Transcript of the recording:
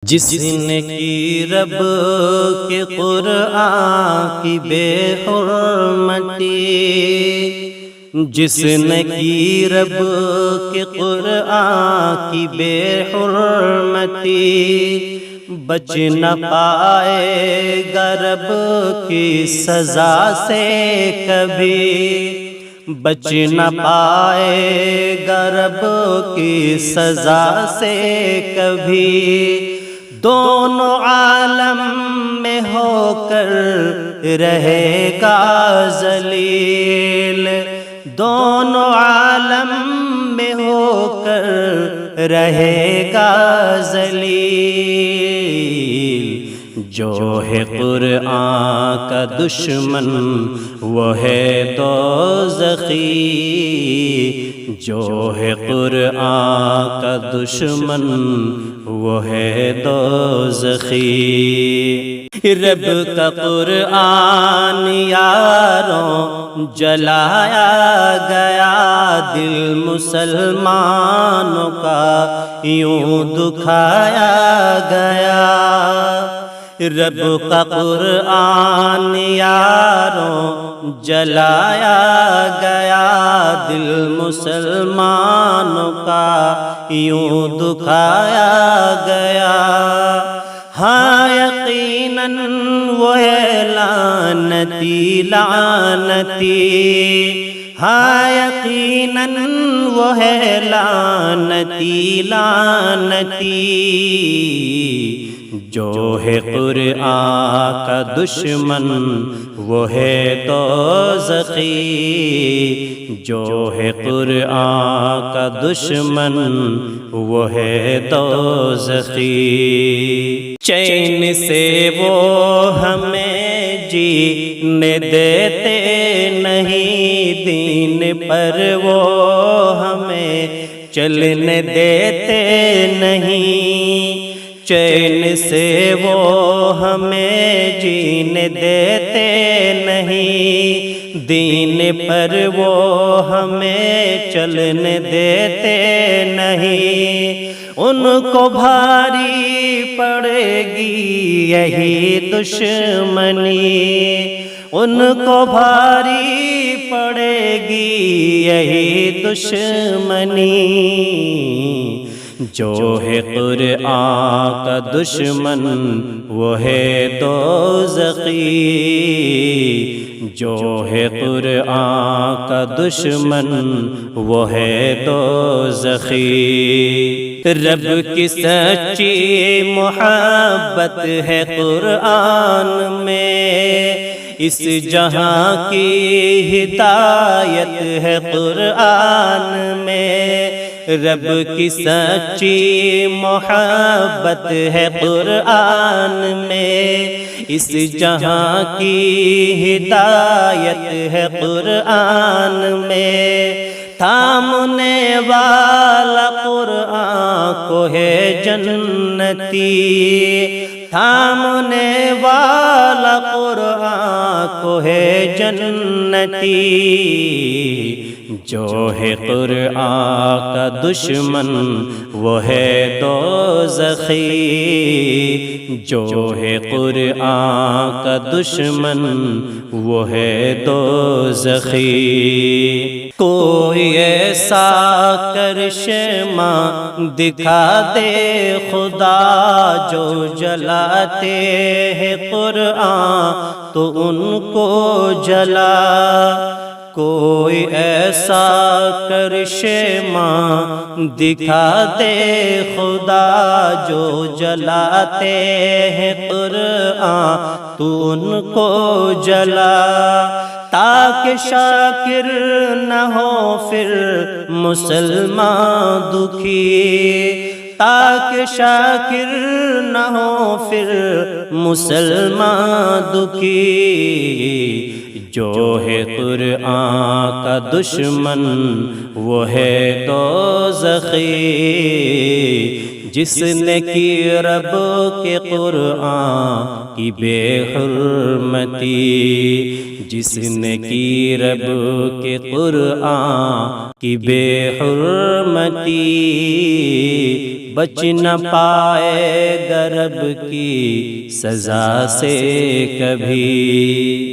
جس نے کی رب کے قرآن کی بے حرمتی، جس نے کی رب کے قرآن کی بے حرمتی، بچ نہ پائے گا رب کی سزا سے کبھی، بچ نہ پائے گا رب کی سزا سے کبھی، دونوں عالم میں ہو کر رہے گا ذلیل، دونوں عالم میں ہو کر رہے گا ذلیل۔ جو ہے قرآن کا دشمن وہ ہے دوزخی، جو ہے قرآن کا دشمن وہ ہے دوزخی۔ رب کا قرآن یاروں جلایا گیا، دل مسلمانوں کا یوں دکھایا گیا۔ رب کا قرآن یاروں جلایا گیا، دل مسلمانوں کا یوں دکھایا گیا۔ ہاں یقیناً وہ ہے لعنتی لعنتی، ہاں یقیناً وہ ہے لعنتی لعنتی۔ جو ہے قرآن کا دشمن وہ ہے دوزخی، جو ہے قرآن کا دشمن وہ ہے دوزخی۔ چین سے وہ ہمیں جینے دیتے نہیں، دین پر وہ ہمیں چلنے دیتے نہیں، چین سے وہ ہمیں جینے دیتے نہیں، دین پر وہ ہمیں چلنے دیتے نہیں۔ ان کو بھاری پڑے گی یہی دشمنی، ان کو بھاری پڑے گی یہی دشمنی۔ جو ہے قرآن کا دشمن وہ ہے دوزخی، جو ہے قرآن کا دشمن وہ ہے دوزخی۔ رب کی سچی محبت ہے قرآن میں، اس جہاں کی ہدایت ہے قرآن میں، رب کی سچی محبت ہے قرآن میں، اس جہاں کی ہدایت ہے قرآن میں۔ تھامنے والا قرآن کو ہے جنتی، تھامنے والا قرآن کو ہے جنتی۔ جو ہے قرآن کا دشمن وہ ہے دوزخی، جو ہے قرآن کا دشمن وہ ہے دوزخی۔ کوئی ایسا کرشمہ دکھا دے خدا، جو جلاتے ہیں قرآن تو ان کو جلا، کوئی ایسا کرشمہ دکھا دے خدا، جو جلاتے ہیں قرآن تو ان کو جلا، تاکہ شاکر نہ ہو پھر مسلمان دکھی، تاکہ شاکر نہ ہو پھر مسلمان دکھی۔ جو ہے قرآن کا دشمن وہ ہے دوزخی، جس نے کی رب کے قرآن کی بے حرمتی، جس نے کی رب کے قرآن کی بے حرمتی، بچ نہ پائے گا رب کی سزا سے کبھی۔